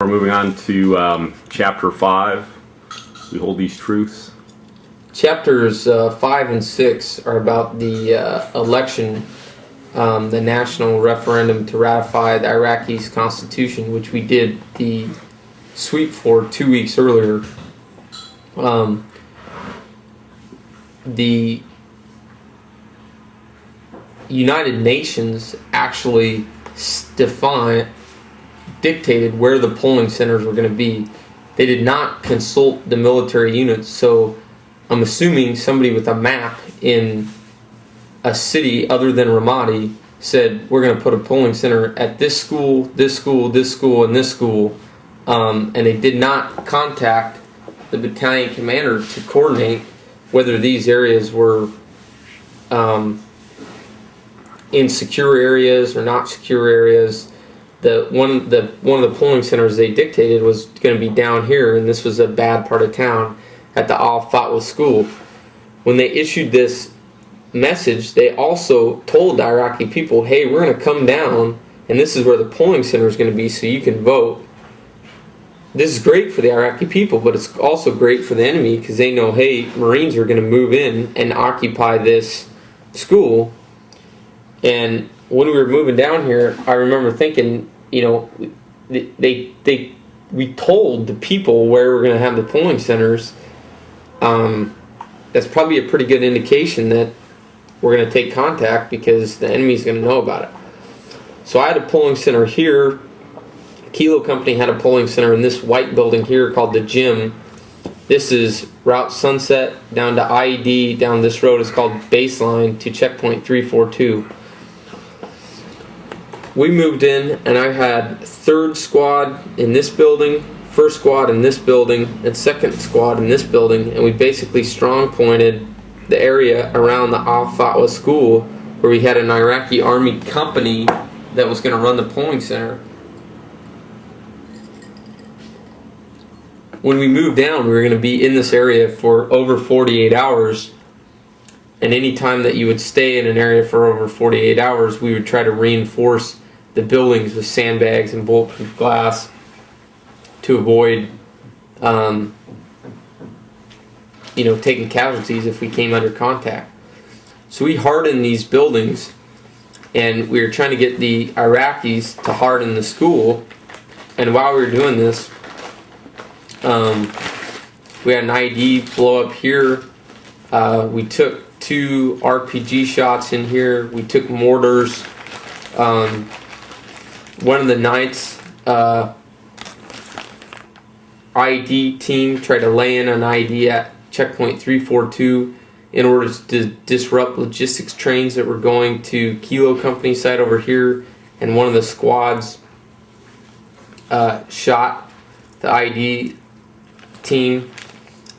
We're moving on to Chapter 5. We hold these truths. Chapters 5 and 6 are about the election, the national referendum to ratify the Iraqis' constitution, which we did the sweep for 2 weeks earlier. The United Nations actually dictated where the polling centers were going to be. They did not consult the military units, so I'm assuming somebody with a map in a city other than Ramadi said, we're going to put a polling center at this school, this school, this school, and this school, and they did not contact the battalion commander to coordinate whether these areas were in secure areas or not secure areas. One of the polling centers they dictated was going to be down here, and this was a bad part of town at the Al-Fatwa school. When they issued this message, they also told the Iraqi people, hey, we're going to come down, and this is where the polling center is going to be so you can vote. This is great for the Iraqi people, but it's also great for the enemy because they know, hey, Marines are going to move in and occupy this school. And when we were moving down here, I remember thinking, we told the people where we're going to have the polling centers. That's probably a pretty good indication that we're going to take contact because the enemy's going to know about it. So I had a polling center here. Kilo Company had a polling center in this white building here called the Gym. This is Route Sunset down to IED. Down this road is called Baseline to Checkpoint 342. We moved in, and I had 3rd squad in this building, 1st squad in this building, and 2nd squad in this building, and we basically strong pointed the area around the Al-Fatwa school where we had an Iraqi army company that was going to run the polling center. When we moved down, we were going to be in this area for over 48 hours, and any time that you would stay in an area for over 48 hours, we would try to reinforce the buildings with sandbags and bulletproof glass to avoid taking casualties if we came under contact. So we hardened these buildings, and we were trying to get the Iraqis to harden the school. And while we were doing this, we had an ID blow up here. We took 2 RPG shots in here. We took mortars. One of the nights, ID team tried to lay in an ID at checkpoint 342 in order to disrupt logistics trains that were going to Kilo Company site over here, and one of the squads shot the ID team,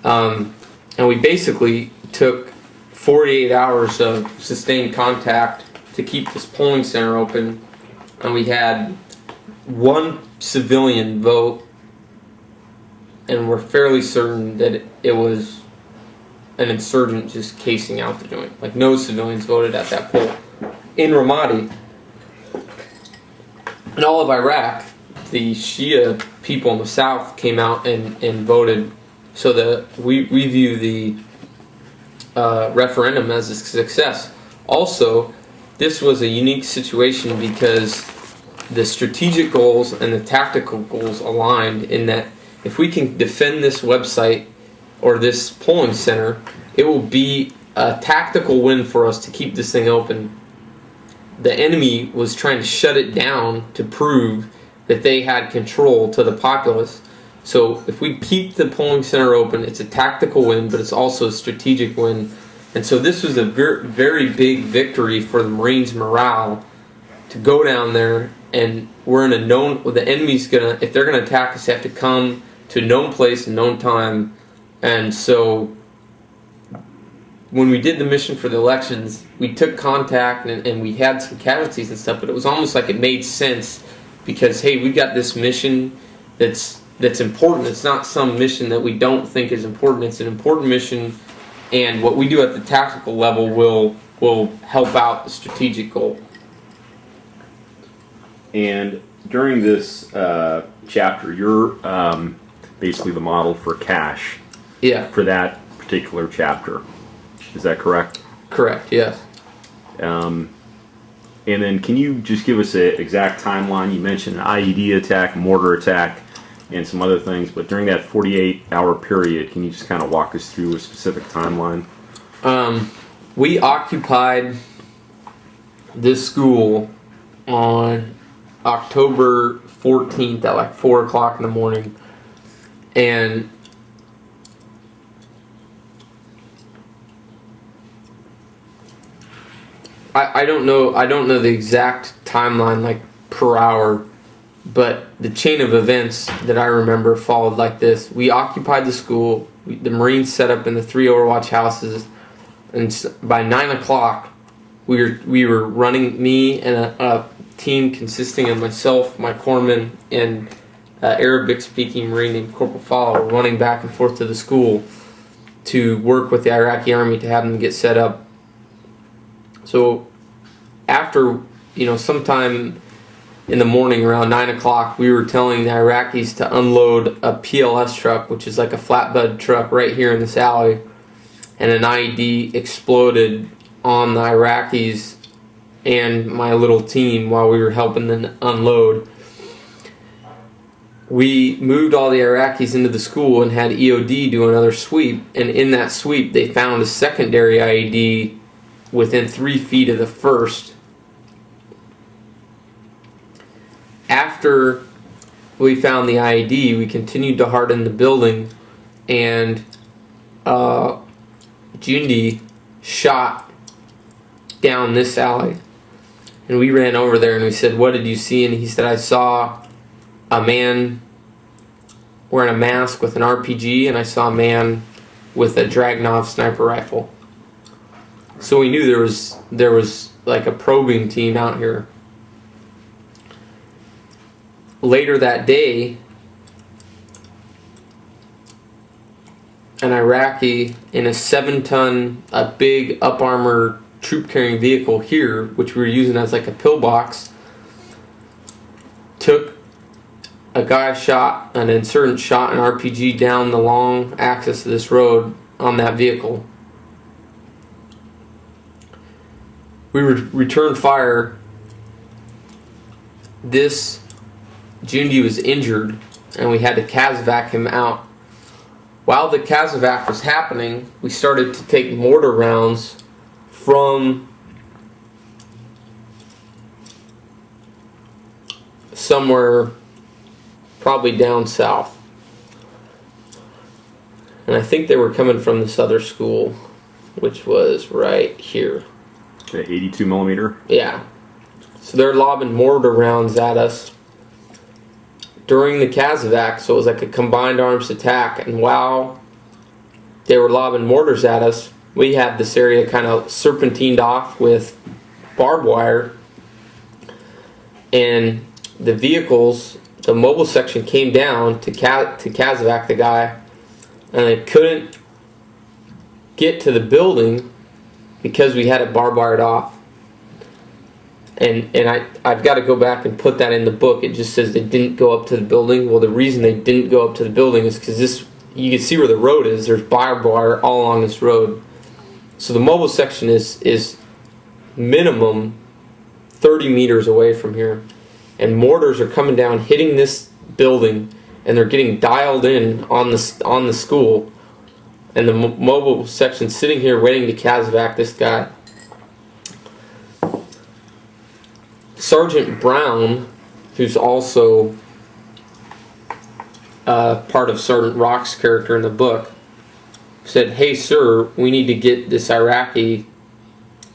and we basically took 48 hours of sustained contact to keep this polling center open, and we had 1 civilian vote, and we're fairly certain that it was an insurgent just casing out the joint. Like, no civilians voted at that poll. In Ramadi, in all of Iraq, the Shia people in the south came out and voted, so that we view the referendum as a success. Also, this was a unique situation because the strategic goals and the tactical goals aligned in that if we can defend this website or this polling center, it will be a tactical win for us to keep this thing open. The enemy was trying to shut it down to prove that they had control to the populace. So if we keep the polling center open, it's a tactical win, but it's also a strategic win. And so this was a very, very big victory for the Marines' morale to go down there, and we're in a known, the enemy's gonna, if they're gonna attack us, they have to come to a known place, a known time. And so when we did the mission for the elections, we took contact and we had some casualties and stuff, but it was almost like it made sense because, hey, we got this mission that's important. It's not some mission that we don't think is important. It's an important mission, and what we do at the tactical level will help out the strategic goal. And during this chapter, you're basically the model for cash Yeah, for that particular chapter. Is that correct? correct, yes. And then can you just give us an exact timeline? You mentioned an IED attack, mortar attack, and some other things, but during that 48-hour period, can you just kind of walk us through a specific timeline? We occupied this school on October 14th at like 4 o'clock in the morning. And I don't know the exact timeline like per hour, but the chain of events that I remember followed like this. We occupied the school, the Marines set up in the 3 Overwatch houses, and by 9 o'clock we were running, me and a team consisting of myself, my corpsman, and Arabic-speaking Marine named Corporal Fowler, were running back and forth to the school to work with the Iraqi army to have them get set up. So after, sometime in the morning around 9 o'clock, we were telling the Iraqis to unload a PLS truck, which is like a flatbed truck right here in this alley, and an IED exploded on the Iraqis and my little team while we were helping them unload. We moved all the Iraqis into the school and had EOD do another sweep, and in that sweep they found a secondary IED within 3 feet of the first. After we found the IED, we continued to harden the building, and Jundi shot down this alley. And we ran over there and we said, "What did you see?" And he said, "I saw a man wearing a mask with an RPG, and I saw a man with a Dragunov sniper rifle." So we knew there was like a probing team out here. Later that day, an Iraqi in a 7-ton, a big up-armor troop-carrying vehicle here, which we were using as like a pillbox, took a guy, an insurgent shot an RPG down the long axis of this road on that vehicle. We returned fire. This Jundi was injured, and we had to CASEVAC him out. While the CASEVAC was happening, we started to take mortar rounds from somewhere probably down south. And I think they were coming from this other school, which was right here. The 82 millimeter? Yeah. So they're lobbing mortar rounds at us during the CASEVAC, so it was like a combined arms attack. And while they were lobbing mortars at us, we had this area kind of serpentined off with barbed wire. And the vehicles, the mobile section came down to CASEVAC the guy, and they couldn't get to the building because we had it barbed wired off. And I've got to go back and put that in the book. It just says they didn't go up to the building. Well, the reason they didn't go up to the building is because you can see where the road is. There's barbed wire all along this road. So the mobile section is minimum 30 meters away from here. And mortars are coming down, hitting this building, and they're getting dialed in on the school. And the mobile section sitting here waiting to CASEVAC this guy. Sergeant Brown, who's also part of Sergeant Rock's character in the book, said, "Hey sir, we need to get this Iraqi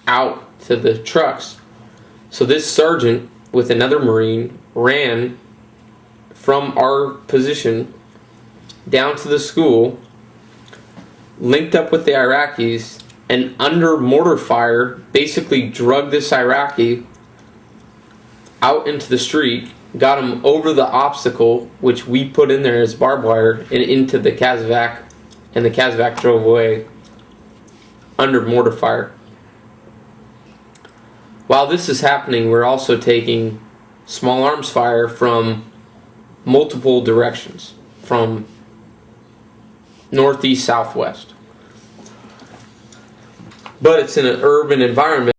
out to the trucks." So this sergeant with another Marine ran from our position down to the school, linked up with the Iraqis, and under mortar fire basically drug this Iraqi out into the street, got him over the obstacle, which we put in there as barbed wire, and into the CASEVAC, and the CASEVAC drove away under mortar fire. While this is happening, we're also taking small arms fire from multiple directions, from northeast, southwest. But it's in an urban environment.